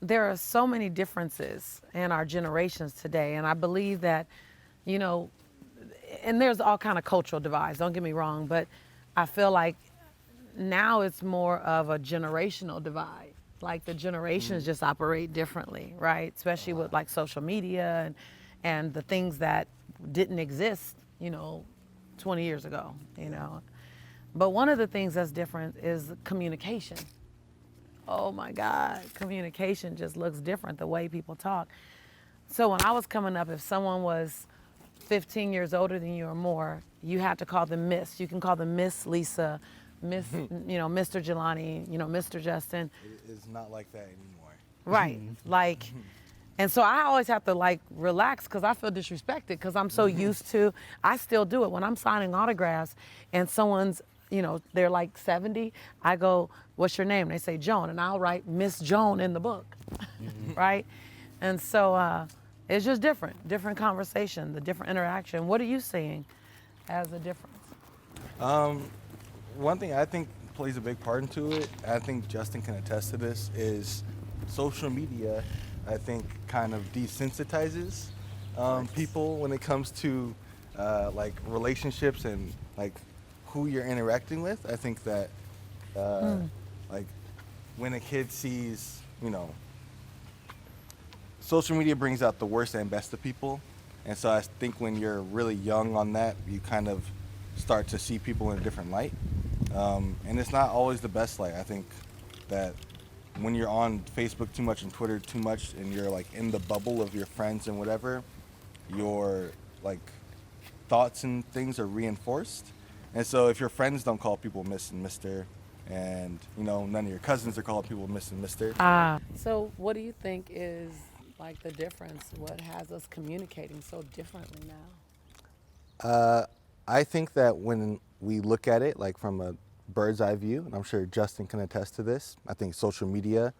there are so many differences in our generations today, and I believe that, you know, and there's all kind of cultural divides, don't get me wrong, but I feel like now it's more of a generational divide. Like the generations just operate differently, right? Especially with like social media and the things that didn't exist, 20 years ago, you know. But one of the things that's different is communication. Oh my God, communication just looks different, the way people talk. So when I was coming up, if someone was 15 years older than you or more, you had to call them Miss. You can call them Miss Lisa, Miss, Mr. Jelani, Mr. Justin. It's not like that anymore. Right. Like, and so I always have to like relax because I feel disrespected because I'm so used to, I still do it. When I'm signing autographs and someone's, they're like 70, I go, what's your name? They say Joan, and I'll write Miss Joan in the book, right? And so it's just different conversation, the different interaction. What are you seeing as a difference? One thing I think plays a big part into it, I think Justin can attest to this, is social media, I think, kind of desensitizes people when it comes to like relationships and like who you're interacting with. I think that like when a kid sees, social media brings out the worst and best of people. And so I think when you're really young on that, you kind of start to see people in a different light. And it's not always the best light. I think that when you're on Facebook too much and Twitter too much and you're like in the bubble of your friends and whatever, your like thoughts and things are reinforced. And so if your friends don't call people Miss and Mr., and none of your cousins are calling people Miss and Mr. So what do you think is like the difference? What has us communicating so differently now? I think that when we look at it like from a bird's eye view, and I'm sure Justin can attest to this, I think social media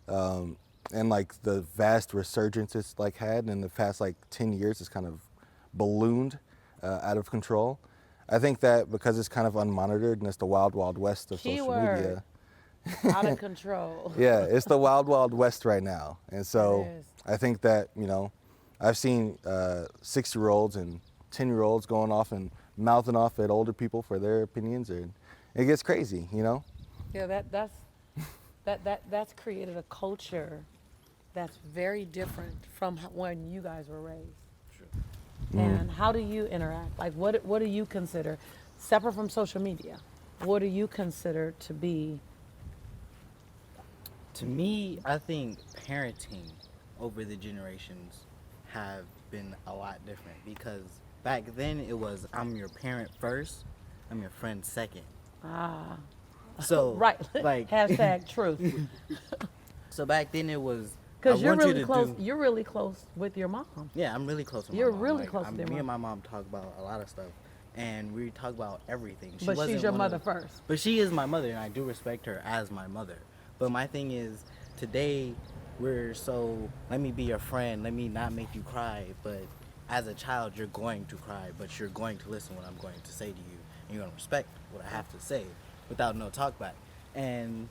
and like the vast resurgence it's like had in the past like 10 years, it's kind of ballooned out of control. I think that because it's kind of unmonitored and it's the wild, wild west of social media. Out of control. Yeah, it's the wild, wild west right now. And so It is. I think that, I've seen 6-year-olds and 10-year-olds going off and mouthing off at older people for their opinions, and it gets crazy, Yeah, that's created a culture that's very different from when you guys were raised. And how do you interact? Like, what do you consider, separate from social media, what do you consider to be? To me, I think parenting over the generations have been a lot different, because back then it was, I'm your parent first, I'm your friend second. So Right. like Hashtag truth. so back then it was, Because I you're want you really to close. do- You're really close with your mom. Yeah, I'm really close with my You're mom. really Like, close with your me mom. and my mom talk about a lot of stuff, and we talk about everything. But wasn't she's your one of mother first. But she is my mother, and I do respect her as my mother. But my thing is, today we're so, let me be your friend, let me not make you cry. But as a child, you're going to cry, but you're going to listen what I'm going to say to you, and you're going to respect what I have to say without no talk back. And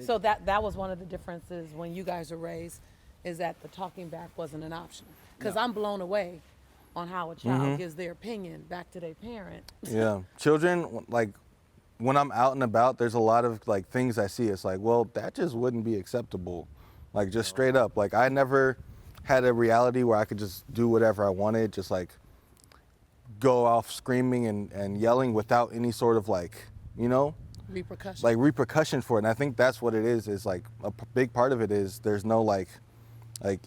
So that was one of the differences when you guys were raised, is that the talking back wasn't an option. Because I'm blown away on how a child gives their opinion back to their parent. Yeah, children, like when I'm out and about, there's a lot of like things I see. It's like, well, that just wouldn't be acceptable. Like just straight up. Like I never had a reality where I could just do whatever I wanted, just like go off screaming and yelling without any sort of like, Repercussions. like repercussion for it. And I think that's what it is like a big part of it is there's no like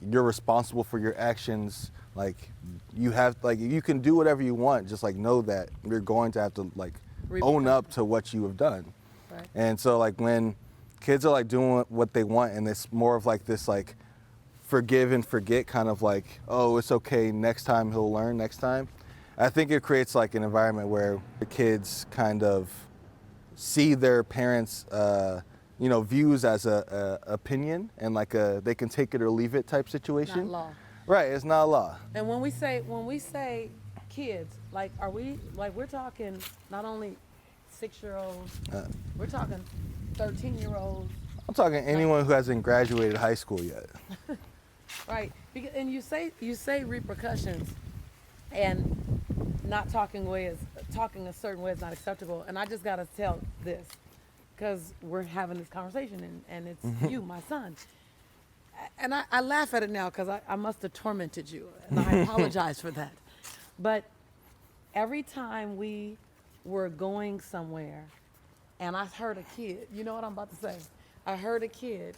you're responsible for your actions. Like you have, like you can do whatever you want, just like know that you're going to have to like own up to what you have done. Right. And so like when kids are like doing what they want and it's more of like this like forgive and forget kind of like, oh, it's okay, next time he'll learn next time. I think it creates like an environment where the kids kind of see their parents' views as a opinion and like they can take it or leave it type situation. Not law. Right, it's not law. And when we say kids, like are we like we're talking not only 6-year-olds, we're talking 13-year-olds. I'm talking anyone who hasn't graduated high school yet. Right. And you say repercussions, and not talking talking a certain way is not acceptable. And I just gotta tell this, because we're having this conversation, and it's you, my son. And I laugh at it now because I must have tormented you, and I apologize for that. But every time we were going somewhere, and I heard a kid, you know what I'm about to say? I heard a kid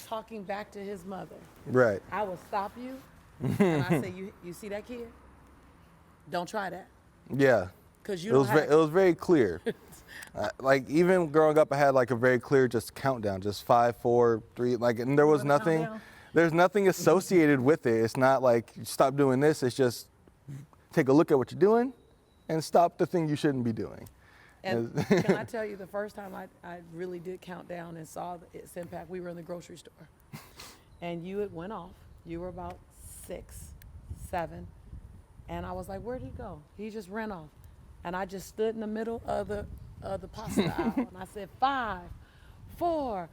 talking back to his mother. Right. I will stop you, and I say, you see that kid? Don't try that. Yeah. Because you It don't was, have it was very clear. Like, even growing up, I had like a very clear just countdown, just 5, 4, 3, like, and there was Remember nothing, countdown? there's nothing associated with it. It's not like, stop doing this. It's just take a look at what you're doing and stop the thing you shouldn't be doing. And can I tell you, the first time I really did count down and saw its impact, we were in the grocery store. And you had went off. You were about 6, 7. And I was like, where'd he go? He just ran off. And I just stood in the middle of the pasta aisle. And I said, 5, 4.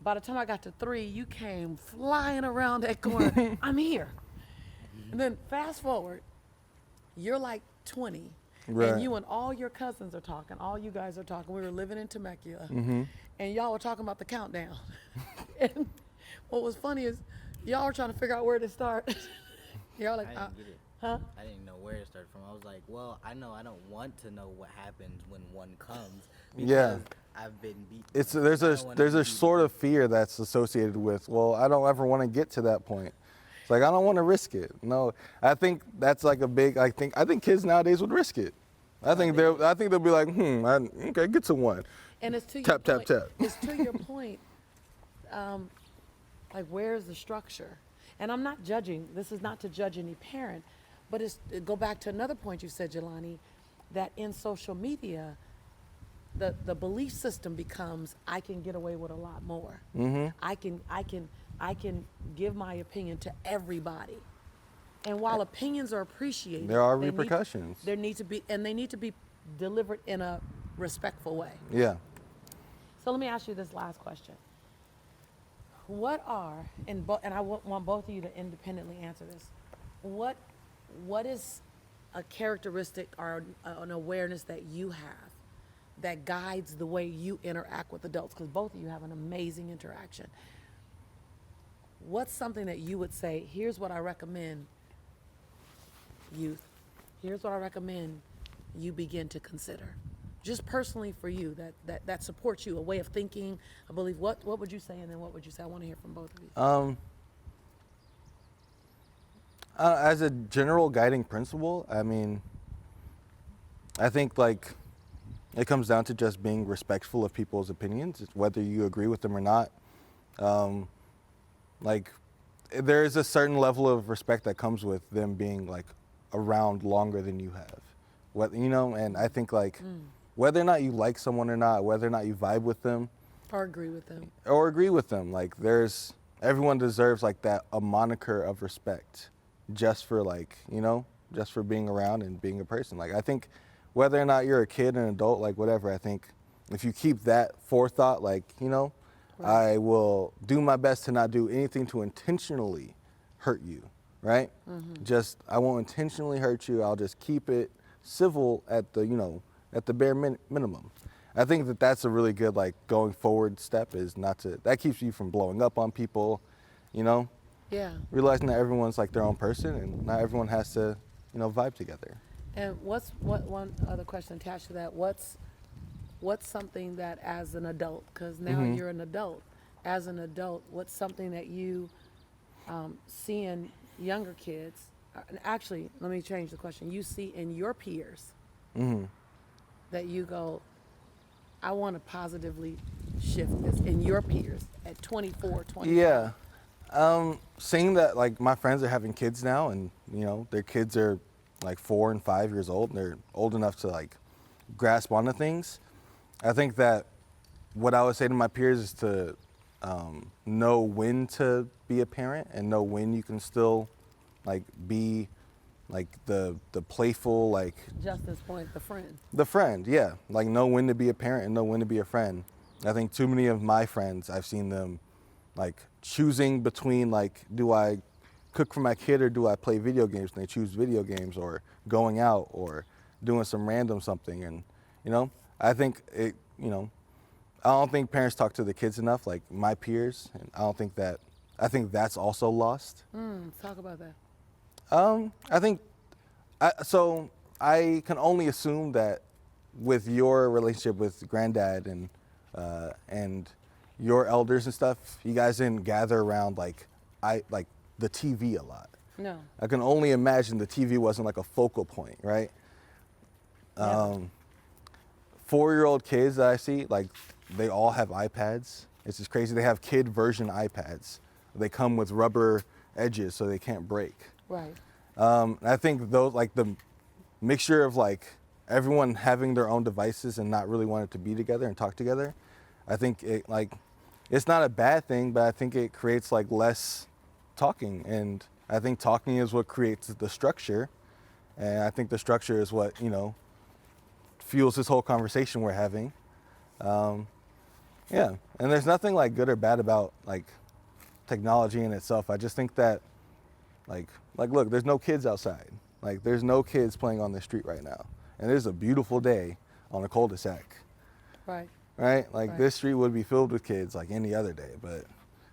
By the time I got to 3, you came flying around that corner. I'm here. And then fast forward, you're like 20. Right. And you and all your cousins are talking. All you guys are talking. We were living in Temecula. And y'all were talking about the countdown. And what was funny is y'all were trying to figure out where to start. Y'all like, I didn't get it. huh? I didn't know where to start from. I was like, well, I know I don't want to know what happens when one comes because Yeah. I've been beat. It's I there's don't wanna there's be a beat. sort of fear that's associated with, well, I don't ever want to get to that point. It's like, I don't want to risk it. No, I think that's like a big. I think kids nowadays would risk it. I think they'll be like, okay, get to 1. And it's to Tap, your tap, point. tap. It's to your point. Like, where's the structure? And I'm not judging. This is not to judge any parent, but go back to another point you said, Jelani, that in social media, the belief system becomes, I can get away with a lot more. I can give my opinion to everybody. And while opinions are appreciated, There are they need- repercussions. There need to be, and they need to be delivered in a respectful way. Yeah. So let me ask you this last question. What are, and I want both of you to independently answer this. What is a characteristic or an awareness that you have that guides the way you interact with adults? Because both of you have an amazing interaction. What's something that you would say, here's what I recommend, youth, here's what I recommend you begin to consider? Just personally for you, that supports you, a way of thinking, I believe. What would you say, and then what would you say? I want to hear from both of you. As a general guiding principle, I mean, I think like it comes down to just being respectful of people's opinions, whether you agree with them or not. Like, there is a certain level of respect that comes with them being like around longer than you have. And I think like whether or not you like someone or not, whether or not you vibe with them Or agree with them. like everyone deserves like a moniker of respect just for just for being around and being a person. Like, I think whether or not you're a kid, an adult, like whatever, I think if you keep that forethought, like, Right. I will do my best to not do anything to intentionally hurt you, right? I won't intentionally hurt you. I'll just keep it civil at the bare minimum. I think that that's a really good like going forward step, is not to, that keeps you from blowing up on people, Yeah. realizing that everyone's like their own person and not everyone has to, vibe together. And what one other question attached to that? What's something that as an adult, because now you're an adult, as an adult, what's something that you see in younger kids? And actually, let me change the question. You see in your peers that you go, I want to positively shift this in your peers at 24, 25. Yeah. Seeing that like my friends are having kids now, and their kids are like 4 and 5 years old, and they're old enough to like grasp onto things. I think that what I would say to my peers is to know when to be a parent and know when you can still like be like the playful, like Justin's point, the friend. the friend, yeah. Like know when to be a parent and know when to be a friend. I think too many of my friends, I've seen them like choosing between like, do I cook for my kid or do I play video games? And they choose video games, or going out, or doing some random something. And, you know, I think it, you know, I don't think parents talk to the kids enough, like my peers. And I think that's also lost. Talk about that. I think, so I can only assume that with your relationship with granddad and your elders and stuff, you guys didn't gather around like the TV a lot. No. I can only imagine the TV wasn't like a focal point, right? Yeah. 4-year-old kids that I see, like they all have iPads. It's just crazy. They have kid version iPads. They come with rubber edges so they can't break. Right. I think those, like the mixture of like everyone having their own devices and not really wanting to be together and talk together, I think it like, it's not a bad thing, but I think it creates like less talking. And I think talking is what creates the structure. And I think the structure is what, you know, fuels this whole conversation we're having. Yeah, and there's nothing like good or bad about like technology in itself. I just think that like look, there's no kids outside. Like there's no kids playing on the street right now. And it's a beautiful day on a cul-de-sac. Right. Right? Like Right. this street would be filled with kids like any other day, but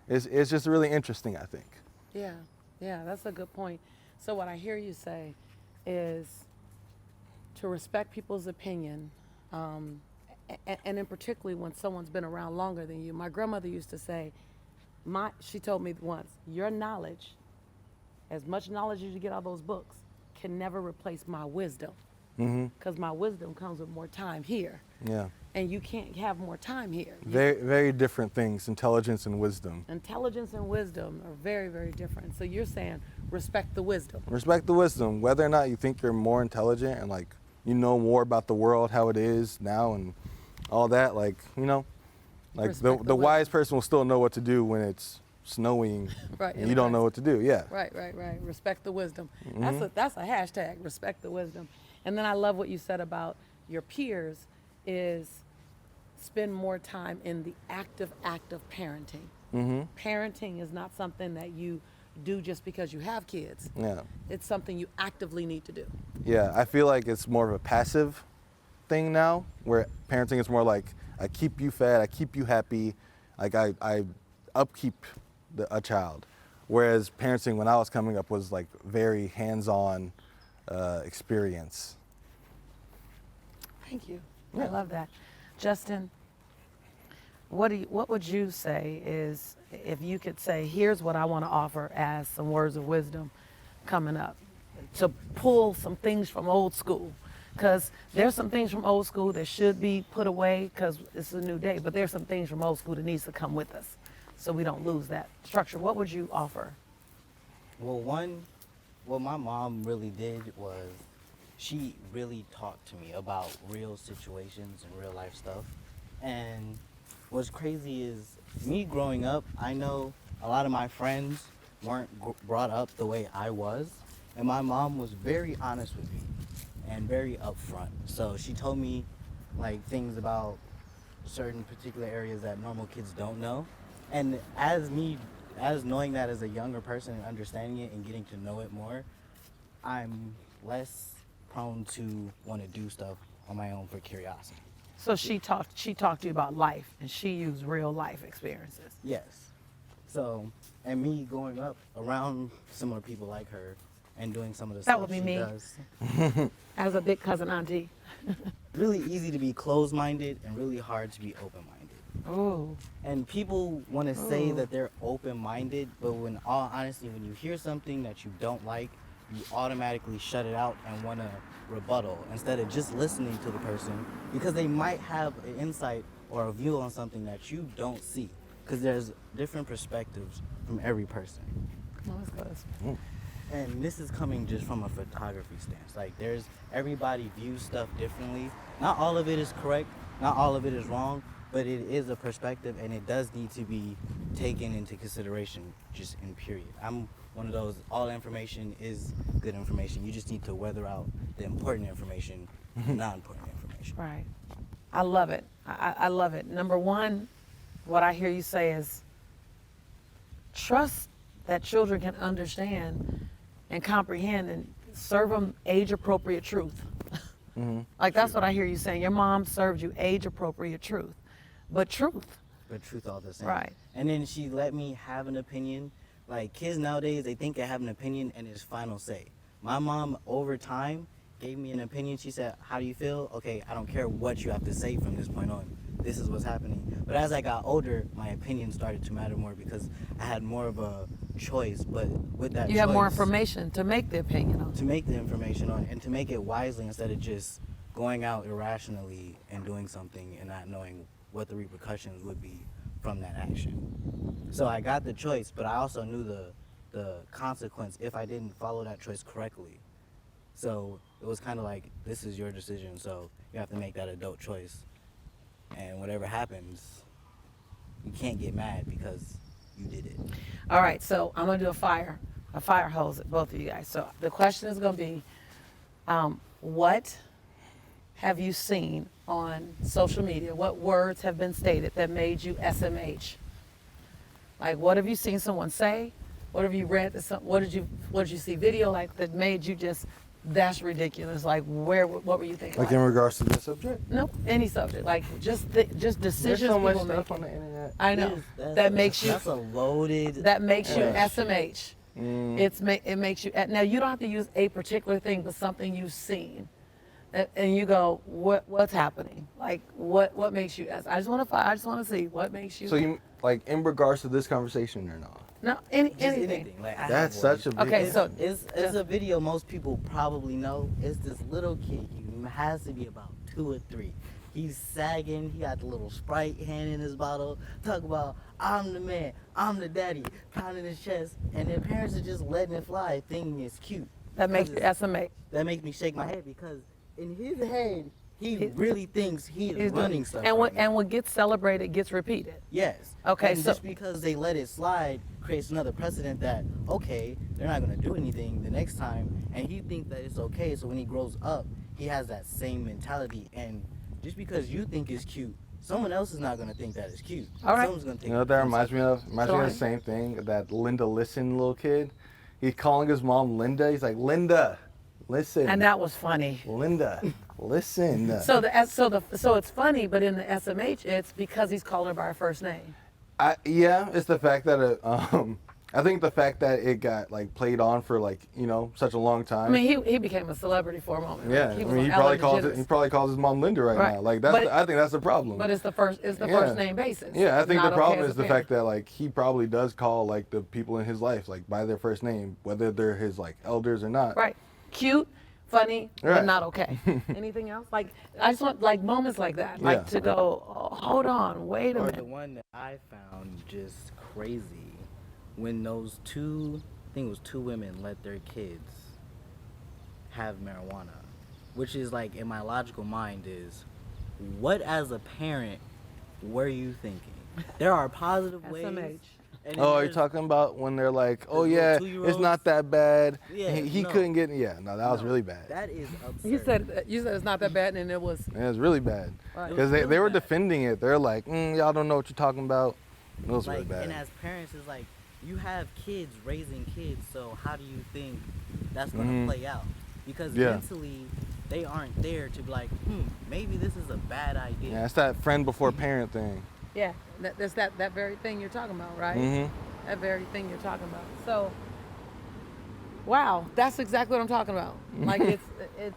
it's just really interesting, I think. Yeah. Yeah, that's a good point. So what I hear you say is to respect people's opinion, and in particularly when someone's been around longer than you. My grandmother used to say, she told me once, your knowledge, as much knowledge as you get out of those books, can never replace my wisdom. Because my wisdom comes with more time here. Yeah. And you can't have more time here. Very, very different things, intelligence and wisdom. Intelligence and wisdom are very, very different. So you're saying respect the wisdom. Respect the wisdom, whether or not you think you're more intelligent and like you know more about the world, how it is now and all that, like, you know, like Respect the the wise wisdom. person will still know what to do when it's snowing Right, and in you the don't know house. what to do. Yeah. Right. Respect the wisdom. That's a hashtag, respect the wisdom. And then I love what you said about your peers is spend more time in the active act of parenting. Parenting is not something that you do just because you have kids. Yeah. It's something you actively need to do. Yeah. I feel like it's more of a passive thing now, where parenting is more like I keep you fed, I keep you happy, like I upkeep a child. Whereas parenting when I was coming up was like very hands-on experience. Thank you. I love that. Justin, what would you say is, if you could say, here's what I want to offer as some words of wisdom coming up, to pull some things from old school? Because there's some things from old school that should be put away because it's a new day, but there's some things from old school that needs to come with us so we don't lose that structure. What would you offer? Well, what my mom really did was she really talked to me about real situations and real life stuff. And what's crazy is me growing up, I know a lot of my friends weren't brought up the way I was. And my mom was very honest with me and very upfront. So she told me like things about certain particular areas that normal kids don't know. And as knowing that as a younger person and understanding it and getting to know it more, I'm less prone to want to do stuff on my own for curiosity. So she talked to you about life, and she used real life experiences. Yes. So, and me growing up around similar people like her and doing some of the That stuff would be she me. does. As a big cousin auntie. Really easy to be closed-minded and really hard to be open-minded. Oh, And people want to say that they're open-minded, but when all honesty, when you hear something that you don't like, you automatically shut it out and want to rebuttal instead of just listening to the person, because they might have an insight or a view on something that you don't see, because there's different perspectives from every person. well, that's good. And this is coming just from a photography stance. Like, everybody views stuff differently. Not all of it is correct, not all of it is wrong, but it is a perspective, and it does need to be taken into consideration just in period. I'm one of those, all information is good information. You just need to weather out the important information, non-important information. Right. I love it. I love it. Number one, what I hear you say is trust that children can understand and comprehend and serve them age appropriate truth. Like that's what I hear you saying. Your mom served you age appropriate truth, but truth. But truth all the same. Right. And then she let me have an opinion. Like kids nowadays, they think they have an opinion and it's final say. My mom, over time, gave me an opinion. She said, "How do you feel? Okay, I don't care what you have to say from this point on. This is what's happening." But as I got older, my opinion started to matter more because I had more of a choice. But with that, You have more choice, information to make the opinion on. to make the information on and to make it wisely instead of just going out irrationally and doing something and not knowing what the repercussions would be from that action. So I got the choice, but I also knew the consequence if I didn't follow that choice correctly. So it was kind of like, this is your decision, so you have to make that adult choice. And whatever happens, you can't get mad because you did it. All right, so I'm gonna do a fire hose at both of you guys. So the question is gonna be, what have you seen on social media? What words have been stated that made you SMH? Like, what have you seen someone say? What have you read? What did you see video like that made you just, that's ridiculous? Like, what were you thinking? Like in regards to this subject? No, any subject. Like, just decisions There's so much people stuff make. on the internet. I know. That's That makes you. That's a loaded. That makes you Yeah. SMH. Mm. It makes you. Now you don't have to use a particular thing, but something you've seen, and you go, what's happening? Like what makes you? I just want to see what makes you. So you like in regards to this conversation or not? No, Just anything. Like, I That's have one. such a big Okay, so It's a video most people probably know. It's this little kid. He has to be about 2 or 3. He's sagging. He got the little Sprite hand in his bottle. Talk about, I'm the man. I'm the daddy. Pounding his chest. And their parents are just letting it fly, thinking it's cute. that makes you Because SMH. that makes me shake my head because in his head, he really thinks he is He's running doing- stuff. And right now. what gets celebrated gets repeated. Yes. Okay, And so- just because they let it slide creates another precedent that, okay, they're not going to do anything the next time, and he thinks that it's okay. So when he grows up, he has that same mentality. And just because you think it's cute, someone else is not going to think that it's cute. All right. Someone's going to think. You know what that reminds me of? Reminds me of Sure. the same thing. That Linda Listen little kid. He's calling his mom Linda. He's like, Linda, listen. And that was funny. Linda, listen. So it's funny, but in the SMH, it's because he's calling her by her first name. Yeah, it's the fact that I think the fact that it got like played on for like such a long time. I mean, he became a celebrity for a moment. yeah, Like, he was on probably Ellen calls DeGeneres. he probably calls his mom Linda right, Right. now. Like But I think that's the problem. But it's the first name basis. Yeah, I think Not the problem okay as is a the parent. fact that like he probably does call like the people in his life like by their first name, whether they're his like elders or not. Right. Cute, funny, but Right. not okay. Anything else? Like, I just want like moments like that. Like Yeah. to go, oh, hold on, wait a Or minute. the one that I found just crazy when those two, I think it was 2 women, let their kids have marijuana, which is like in my logical mind is, what as a parent were you thinking? There are positive ways. SMH. and then Oh, you're there's- talking about when they're like, oh little yeah, it's 2-year-olds? not that bad. Yeah, he no. couldn't get. Yeah, no, that was No, really bad. That is absurd. You said it's not that bad, and it was. Yeah, it was really bad Right. because It was they were really bad. defending it. They're like, y'all don't know what you're talking about. It was really Like, bad. and as parents, it's like, you have kids raising kids, so how do you think that's going to Mhm. play out? Because Yeah. mentally, they aren't there to be like, maybe this is a bad idea. Yeah, it's that friend before parent thing. Yeah, that's that very thing you're talking about, right? Mhm. That very thing you're talking about. So, wow, that's exactly what I'm talking about. Like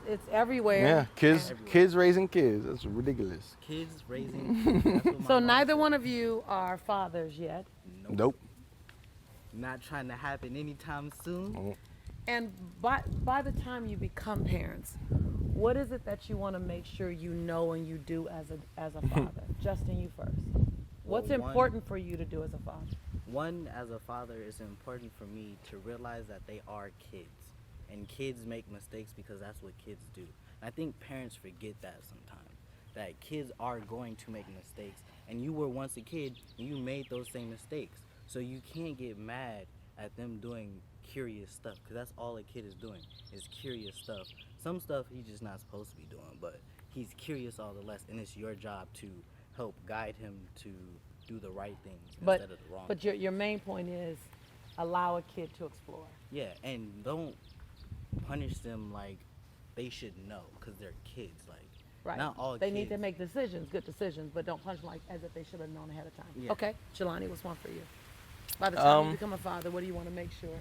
it's everywhere. Yeah, kids Everywhere. kids raising kids. That's ridiculous. Kids raising kids. That's what my So mom neither said. one of you are fathers yet. Nope. Not trying to happen anytime soon. Oh. And by the time you become parents, what is it that you want to make sure you know and you do as a father? Justin, you first. What's Well, one- important for you to do as a father? One, as a father, it's important for me to realize that they are kids. And kids make mistakes because that's what kids do. And I think parents forget that sometimes. That kids are going to make mistakes. And you were once a kid and you made those same mistakes. So you can't get mad at them doing curious stuff. Because that's all a kid is doing, is curious stuff. Some stuff he's just not supposed to be doing. But he's curious all the less, and it's your job to help guide him to do the right things But instead of the wrong. but your main point is allow a kid to explore. Yeah, and don't punish them like they should know because they're kids. Like, Right. not all They kids. need to make decisions, good decisions, but don't punch them like as if they should have known ahead of time. Yeah. Okay, Jelani, what's one for you? By the time you become a father, what do you want to make sure?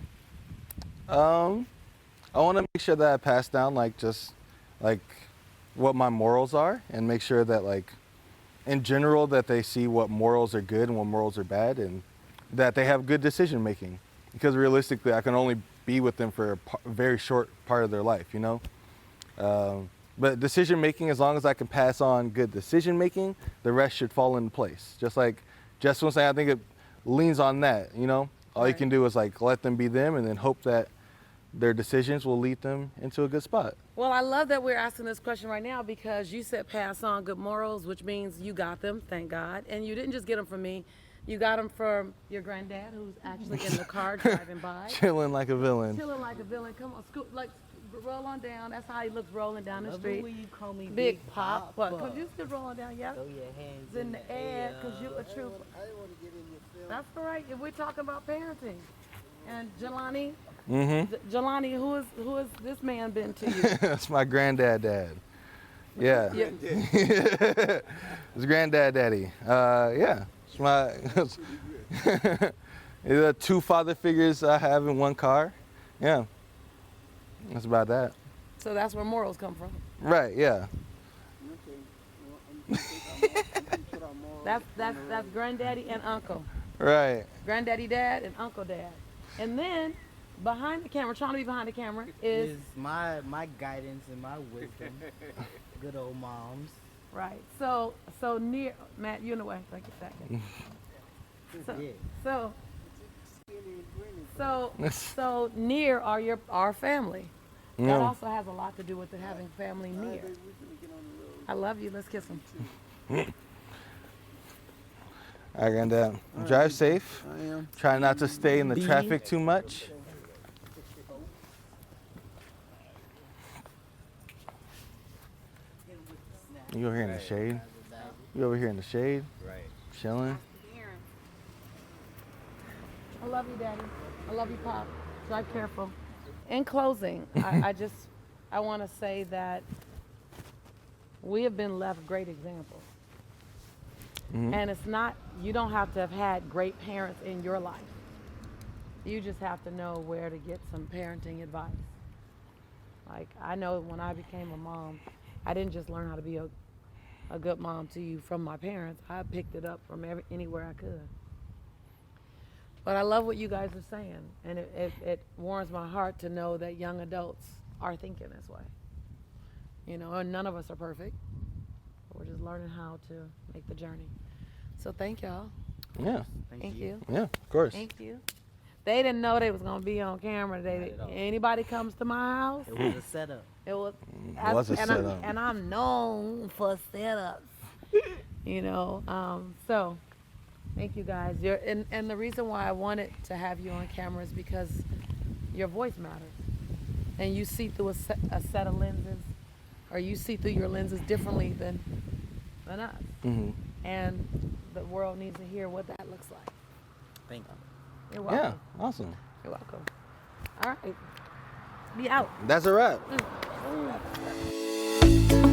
I want to make sure that I pass down just like what my morals are, and make sure that in general that they see what morals are good and what morals are bad, and that they have good decision making. Because realistically, I can only be with them for a very short part of their life, you know. But decision making, as long as I can pass on good decision making, the rest should fall into place. Just like Jess was saying, I think it leans on that, you know. All you can do is let them be them, and then hope that their decisions will lead them into a good spot. Well, I love that we're asking this question right now because you said pass on good morals, which means you got them, thank God. And you didn't just get them from me. You got them from your granddad, who's actually in the car driving by. Chilling like a villain. Chilling like a villain. Come on, scoot, roll on down. That's how he looks rolling down the Love it street. when you call me Big Pop. What? Papa. Come you just rolling down, yeah? Throw your hands It's in the air because you're a I true. didn't want to get in your film. That's all right. If we're talking about parenting. And Jelani, Mm-hmm. Jelani, who is this man been to you? That's my granddad. Yeah. Yeah. It's granddad daddy. Yeah. It's my the two father figures I have in one car. Yeah. That's about that. So that's where morals come from. Right, yeah. Okay. Well, I'm gonna put our morals That's granddaddy and uncle. Right. Granddaddy dad and uncle dad. And then behind the camera, trying to be behind the camera is Is my guidance and my wisdom. Good old moms. right. So near Matt, you in the way. Thank you, second. Yeah. So near are our family. That Yeah. also has a lot to do with it having family near. Baby, we finna get on the road. I love you. Let's kiss him. All right, granddad. Drive safe. I am. Try not to stay in the traffic too much. You over here in the shade? You over here in the shade? Right. Chilling? I love you, Daddy. I love you, Pop. Drive careful. In closing, I want to say that we have been left great examples. And it's not, you don't have to have had great parents in your life. You just have to know where to get some parenting advice. Like, I know when I became a mom, I didn't just learn how to be a good mom to you from my parents. I picked it up from anywhere I could. But I love what you guys are saying, and it warms my heart to know that young adults are thinking this way. You know, and none of us are perfect. We're just learning how to make the journey. So thank y'all. Yeah. Thank you. Yeah, of course. Thank you. They didn't know they was gonna be on camera. Anybody comes to my house, It was a setup. it was. It was a setup. And I'm known for setups. You know, so thank you guys. And the reason why I wanted to have you on camera is because your voice matters, and you see through a set of lenses, or you see through your lenses differently than us. Mm-hmm. And the world needs to hear what that looks like. Thank you. You're Yeah, welcome. awesome. You're welcome. All right. Be out. That's a wrap. Mm.